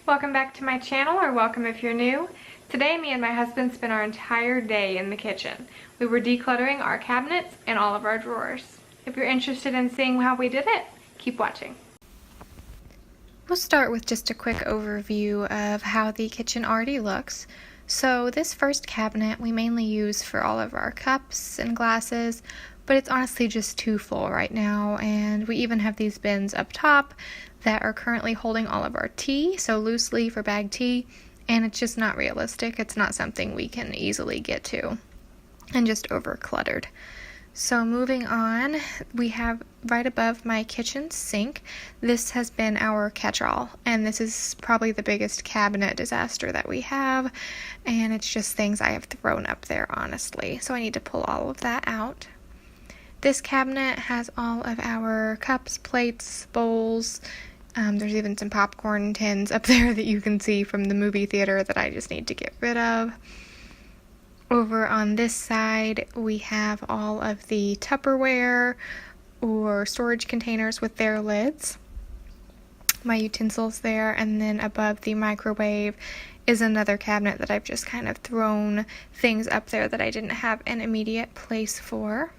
Welcome back to my channel, or welcome if you're new. Today me and my husband spent our entire day in the kitchen. We were decluttering our cabinets and all of our drawers. If you're interested in seeing how we did it, keep watching. We'll start with just a quick overview of how the kitchen already looks. So this first cabinet we mainly use for all of our cups and glasses, but it's honestly just too full right now, and we even have these bins up top that are currently holding all of our tea, so loose leaf or bag tea, and it's just not realistic. It's not something we can easily get to, and just over cluttered. So moving on, we have right above my kitchen sink. This has been our catch-all, and this is probably the biggest cabinet disaster that we have, and it's just things I have thrown up there, honestly, so I need to pull all of that out. This cabinet has all of our cups, plates, bowls. There's even some popcorn tins up there that you can see from the movie theater that I just need to get rid of. Over on this side, we have all of the Tupperware or storage containers with their lids. My utensils there, and then above the microwave is another cabinet that I've just kind of thrown things up there that I didn't have an immediate place for.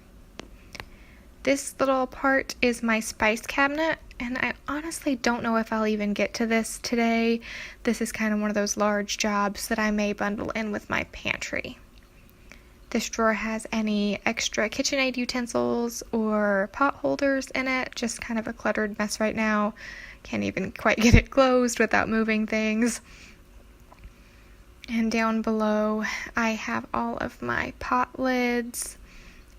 This little part is my spice cabinet, and I honestly don't know if I'll even get to this today. This is kind of one of those large jobs that I may bundle in with my pantry. This drawer has any extra KitchenAid utensils or pot holders in it. Just kind of a cluttered mess right now. Can't even quite get it closed without moving things. And down below, I have all of my pot lids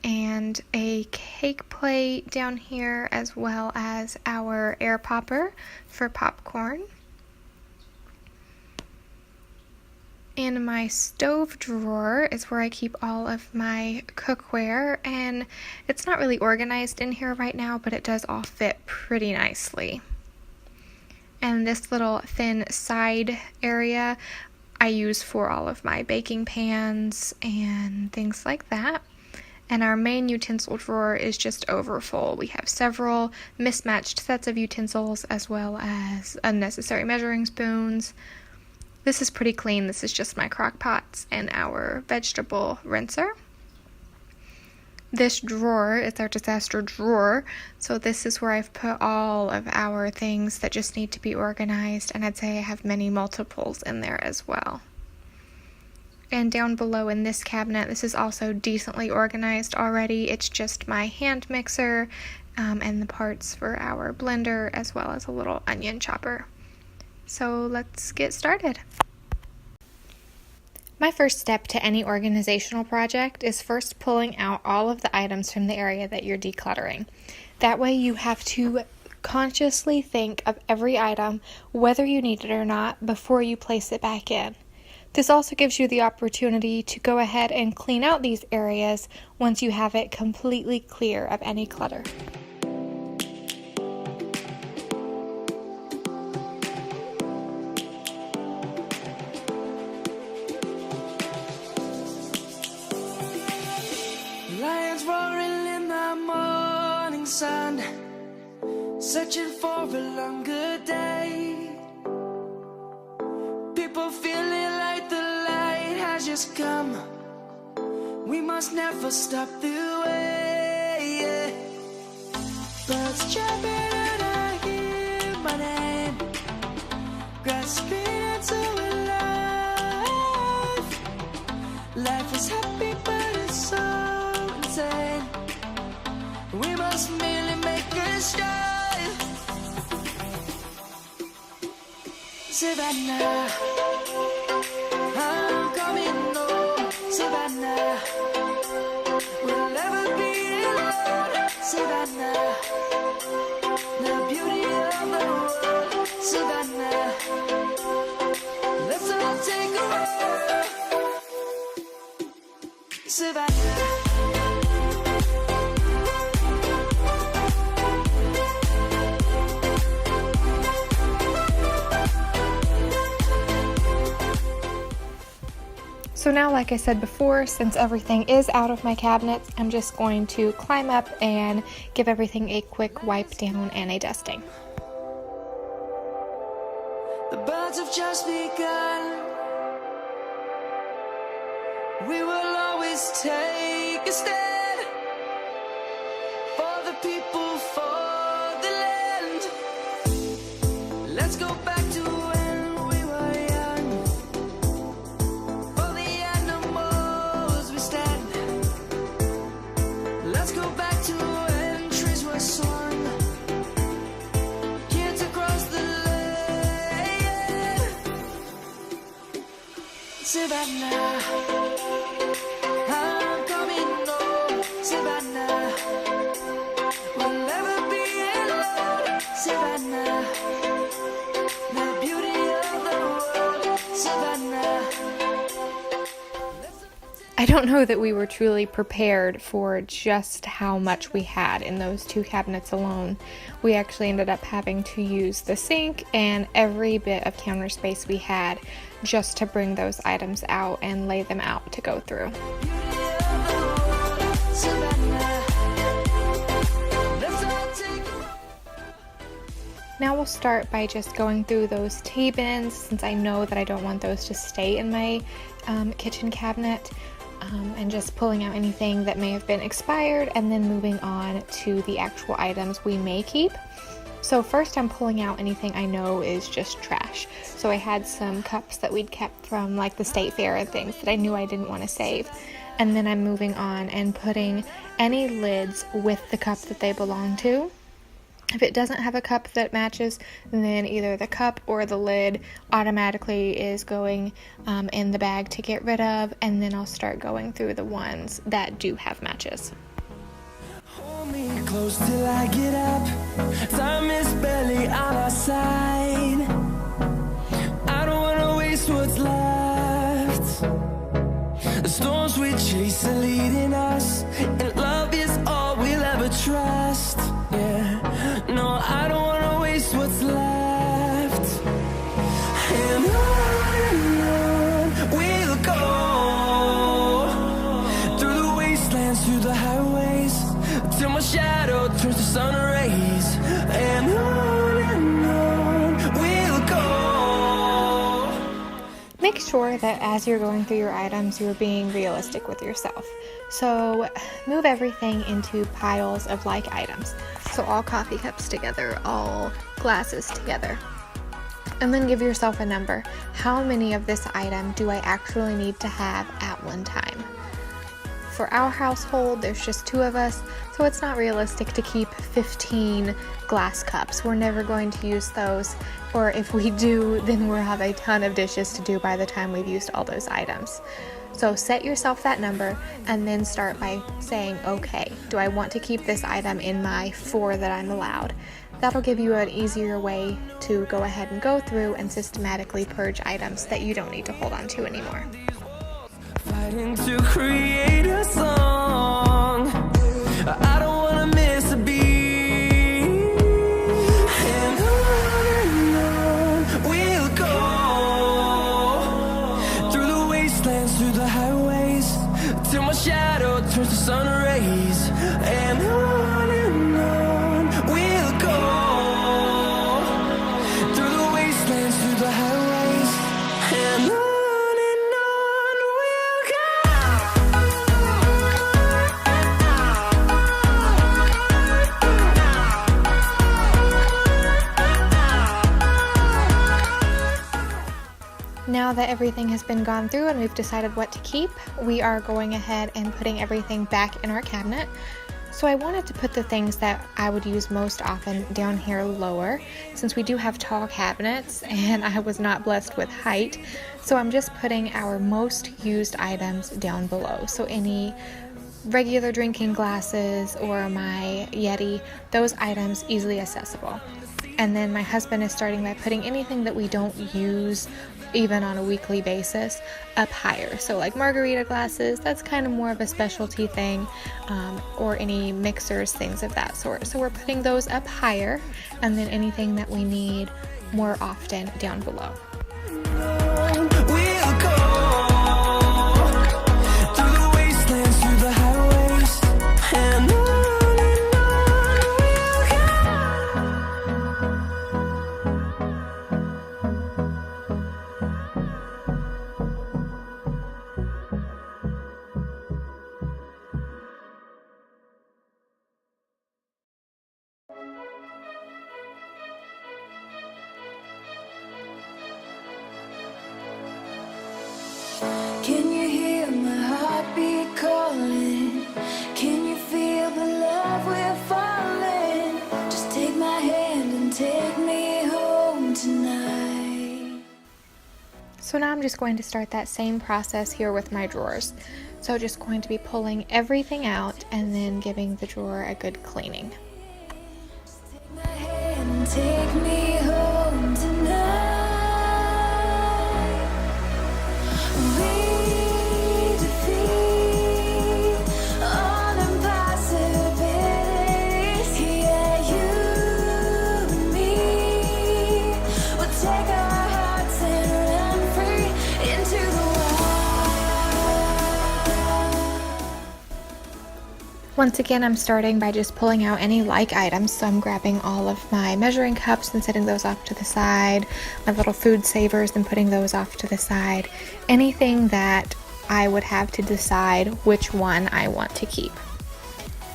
and a cake plate down here, as well as our air popper for popcorn. In my stove drawer is where I keep all of my cookware, and it's not really organized in here right now, but it does all fit pretty nicely. And this little thin side area I use for all of my baking pans and things like that. And our main utensil drawer is just overfull. We have several mismatched sets of utensils, as well as unnecessary measuring spoons. This is pretty clean. This is just my crock pots and our vegetable rinser. This drawer is our disaster drawer. So this is where I've put all of our things that just need to be organized, and I'd say I have many multiples in there as well. And down below in this cabinet, this is also decently organized already. It's just my hand mixer and the parts for our blender, as well as a little onion chopper. So let's get started. My first step to any organizational project is first pulling out all of the items from the area that you're decluttering. That way you have to consciously think of every item, whether you need it or not, before you place it back in. This also gives you the opportunity to go ahead and clean out these areas once you have it completely clear of any clutter. Lions roaring in the morning sun, searching for a longer day. People feeling like the light has just come. We must never stop the way. Birds chirping and I hear my name, grasping into life. Life is happy but it's so insane. We must merely make a start. Savannah, I'm coming home. Savannah, we'll never be alone. Savannah, the beauty of the world. Savannah, let's all take a walk. Savannah. So now, like I said before, since everything is out of my cabinets, I'm just going to climb up and give everything a quick wipe down and a dusting. The birds have just begun. We will always take a stand for the people, for the land. Let's go back to when we were young. For the animals we stand. Let's go back to when trees were swung. Kids across the land. Savannah, I'm coming home. Savannah, we'll never be alone. Savannah, the beauty of the world. Savannah. I don't know that we were truly prepared for just how much we had in those 2 cabinets alone. We actually ended up having to use the sink and every bit of counter space we had just to bring those items out and lay them out to go through. Now we'll start by just going through those tea bins, since I know that I don't want those to stay in my kitchen cabinet, and just pulling out anything that may have been expired and then moving on to the actual items we may keep. So first I'm pulling out anything I know is just trash. So I had some cups that we'd kept from like the state fair and things that I knew I didn't want to save. And then I'm moving on and putting any lids with the cup that they belong to. If it doesn't have a cup that matches, then either the cup or the lid automatically is going in the bag to get rid of, and then I'll start going through the ones that do have matches. Hold me close till I get up. Time is barely on our side. I don't wanna waste what's left. The storms we chase are leading us, and love is all we'll ever trust. Yeah, no, I don't wanna waste what's left. And on we'll go, through the wastelands, through the highways, till my shadow turns to sun rays. And on we'll go. Make sure that as you're going through your items, you're being realistic with yourself. So move everything into piles of like items. So all coffee cups together, all glasses together. And then give yourself a number. How many of this item do I actually need to have at one time? For our household, there's just 2 of us, so it's not realistic to keep 15 glass cups. We're never going to use those, or if we do, then we'll have a ton of dishes to do by the time we've used all those items. So set yourself that number and then start by saying, okay, do I want to keep this item in my 4 that I'm allowed? That'll give you an easier way to go ahead and go through and systematically purge items that you don't need to hold on to anymore. Fighting to create a song. I don't wanna miss a beat. And on we'll go, through the wastelands, through the highways, till my shadow turns to sun rays. And on we'll go, through the wastelands, through the highways. And on we'll go. Now that everything has been gone through and we've decided what to keep, we are going ahead and putting everything back in our cabinet. So I wanted to put the things that I would use most often down here lower, since we do have tall cabinets and I was not blessed with height. So I'm just putting our most used items down below. So any regular drinking glasses or my Yeti, those items easily accessible. And then my husband is starting by putting anything that we don't use even on a weekly basis up higher. So like margarita glasses, that's kind of more of a specialty thing, or any mixers, things of that sort. So we're putting those up higher, and then anything that we need more often down below. So now I'm just going to start that same process here with my drawers. So just going to be pulling everything out and then giving the drawer a good cleaning. Take my hand, take me home tonight. We defeat all impossibilities. Yeah, you and me will take our hearts and run free into the wild. Once again, I'm starting by just pulling out any like items. So I'm grabbing all of my measuring cups and setting those off to the side, my little food savers and putting those off to the side. Anything that I would have to decide which one I want to keep.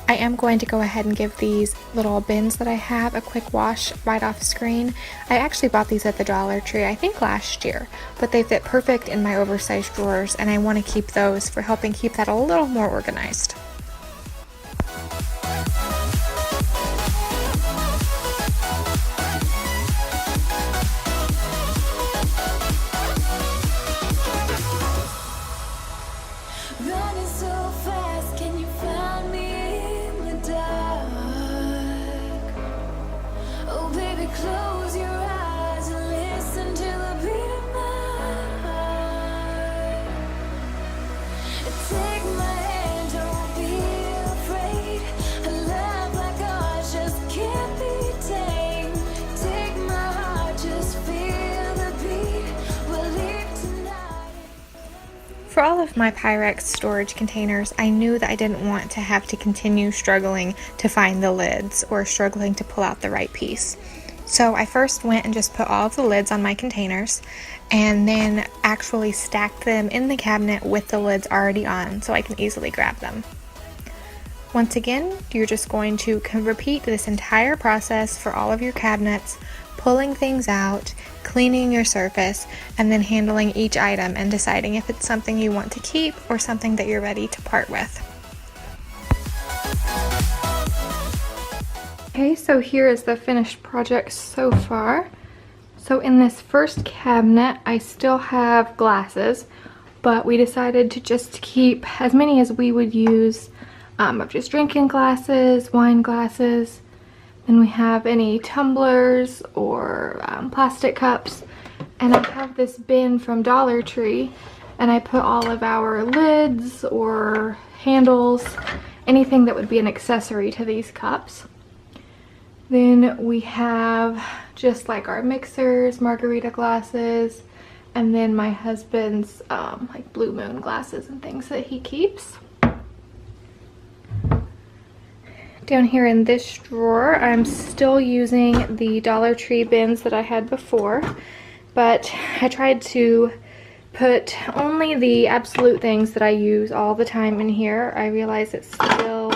I am going to go ahead and give these little bins that I have a quick wash right off screen. I actually bought these at the Dollar Tree, I think last year, but they fit perfect in my oversized drawers, and I want to keep those for helping keep that a little more organized. Running so fast, can you find me in the dark? Oh baby, close your eyes and listen to the beat of my heart. Take my hand, don't be afraid. A love like ours just can't be tamed. Take my heart, just feel the beat. We'll leave tonight. For all of my Pyrex storage containers, I knew that I didn't want to have to continue struggling to find the lids or struggling to pull out the right piece. So I first went and just put all of the lids on my containers and then actually stacked them in the cabinet with the lids already on so I can easily grab them. Once again, you're just going to repeat this entire process for all of your cabinets, pulling things out, cleaning your surface, and then handling each item and deciding if it's something you want to keep or something that you're ready to part with. Okay, so here is the finished project so far. So in this first cabinet, I still have glasses, but we decided to just keep as many as we would use of just drinking glasses, wine glasses. Then we have any tumblers or plastic cups. And I have this bin from Dollar Tree, and I put all of our lids or handles, anything that would be an accessory to these cups. Then we have just like our mixers, margarita glasses, and then my husband's like Blue Moon glasses and things that he keeps. Down here in this drawer, I'm still using the Dollar Tree bins that I had before, but I tried to put only the absolute things that I use all the time in here. I realize it still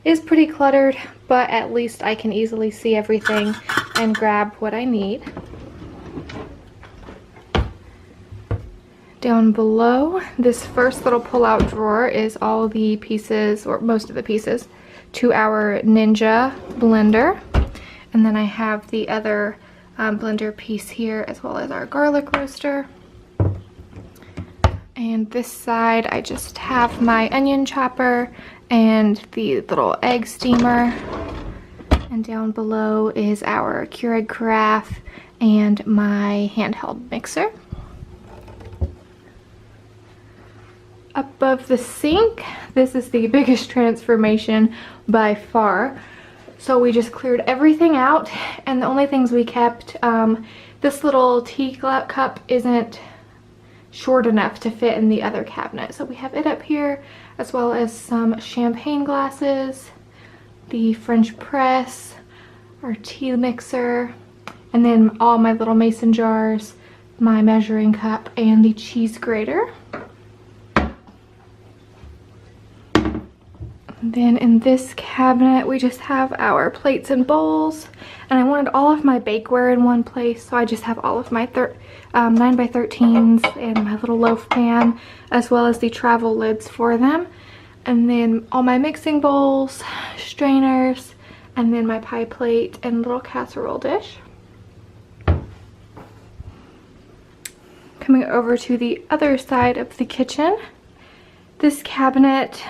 is pretty cluttered, but at least I can easily see everything and grab what I need. Down below, this first little pull-out drawer is all the pieces, or most of the pieces, to our Ninja blender. And then I have the other blender piece here, as well as our garlic roaster. And this side, I just have my onion chopper and the little egg steamer. And down below is our Keurig carafe and my handheld mixer. Above the sink, this is the biggest transformation by far. So we just cleared everything out, and the only things we kept, this little tea cup isn't short enough to fit in the other cabinet. So we have it up here, as well as some champagne glasses, the French press, our tea mixer, and then all my little mason jars, my measuring cup, and the cheese grater. Then in this cabinet, we just have our plates and bowls, and I wanted all of my bakeware in one place, so I just have all of my 9x13s and my little loaf pan, as well as the travel lids for them. And then all my mixing bowls, strainers, and then my pie plate and little casserole dish. Coming over to the other side of the kitchen, this cabinet,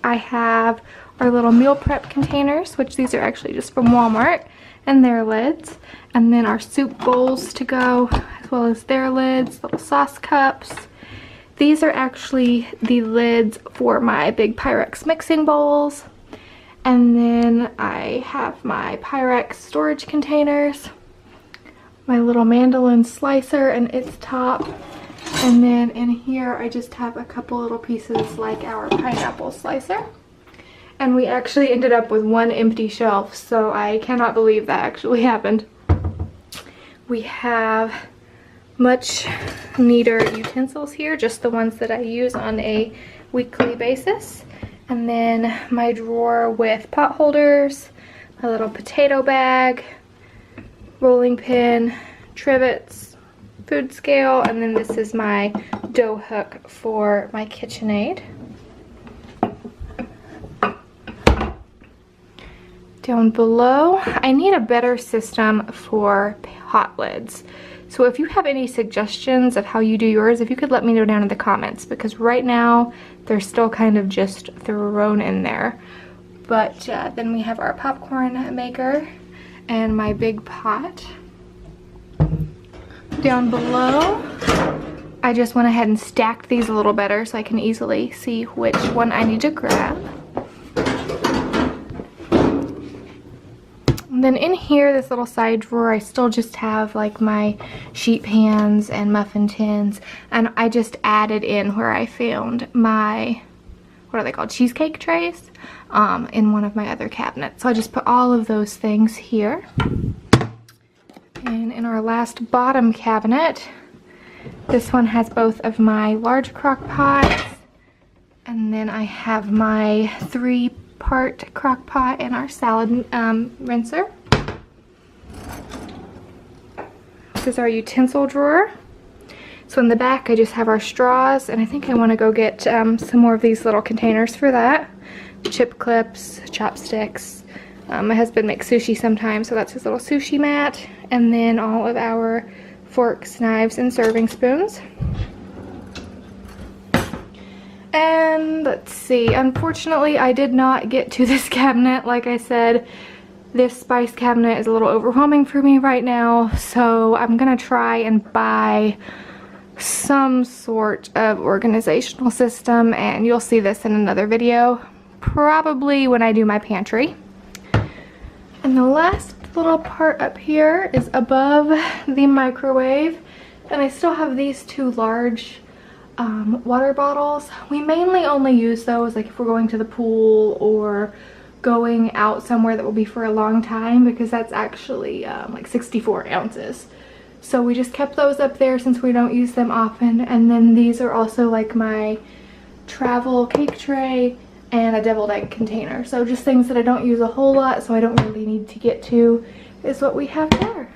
I have our little meal prep containers, which these are actually just from Walmart, and their lids. And then our soup bowls to go, as well as their lids, little sauce cups. These are actually the lids for my big Pyrex mixing bowls. And then I have my Pyrex storage containers, my little mandolin slicer and its top. And then in here I just have a couple little pieces like our pineapple slicer. And we actually ended up with one empty shelf, so I cannot believe that actually happened. We have much neater utensils here, just the ones that I use on a weekly basis. And then my drawer with pot holders, a little potato bag, rolling pin, trivets, food scale, and then this is my dough hook for my KitchenAid. Down below, I need a better system for hot lids. So if you have any suggestions of how you do yours, if you could let me know down in the comments, because right now they're still kind of just thrown in there. But then we have our popcorn maker and my big pot. Down below, I just went ahead and stacked these a little better so I can easily see which one I need to grab. Then in here, this little side drawer, I still just have like my sheet pans and muffin tins, and I just added in where I found my, what are they called, cheesecake trays, in one of my other cabinets. So I just put all of those things here. And in our last bottom cabinet, this one has both of my large crock pots, and then I have my 3-part crock pot and our salad rinser. This is our utensil drawer. So in the back I just have our straws, and I think I want to go get some more of these little containers for that. Chip clips, chopsticks. My husband makes sushi sometimes, so that's his little sushi mat. And then all of our forks, knives, and serving spoons. And let's see, unfortunately I did not get to this cabinet. Like I said, this spice cabinet is a little overwhelming for me right now, so I'm gonna try and buy some sort of organizational system, and you'll see this in another video, probably when I do my pantry. And the last little part up here is above the microwave, and I still have these 2 large water bottles. We mainly only use those like if we're going to the pool or going out somewhere that will be for a long time, because that's actually like 64 ounces. So we just kept those up there since we don't use them often. And then these are also like my travel cake tray and a deviled egg container. So just things that I don't use a whole lot, so I don't really need to get to, is what we have there.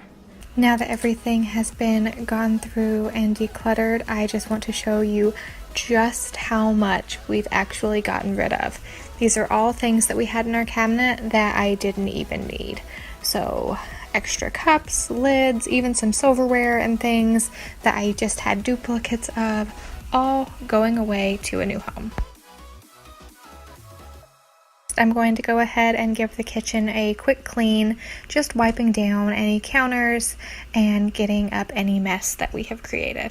Now that everything has been gone through and decluttered, I just want to show you just how much we've actually gotten rid of. These are all things that we had in our cabinet that I didn't even need. So extra cups, lids, even some silverware and things that I just had duplicates of, all going away to a new home. I'm going to go ahead and give the kitchen a quick clean, just wiping down any counters and getting up any mess that we have created.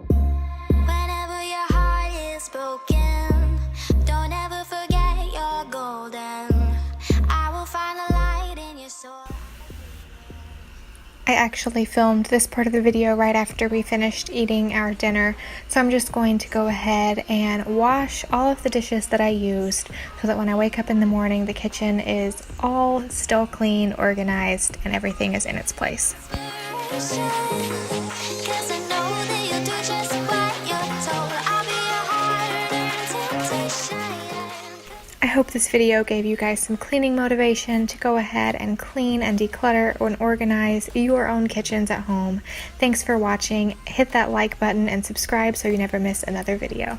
Whenever your heart is broken, don't ever forget you're golden. I will find the light in your soul. I actually filmed this part of the video right after we finished eating our dinner, so I'm just going to go ahead and wash all of the dishes that I used so that when I wake up in the morning, the kitchen is all still clean, organized, and everything is in its place. I hope this video gave you guys some cleaning motivation to go ahead and clean and declutter and organize your own kitchens at home. Thanks for watching. Hit that like button and subscribe so you never miss another video.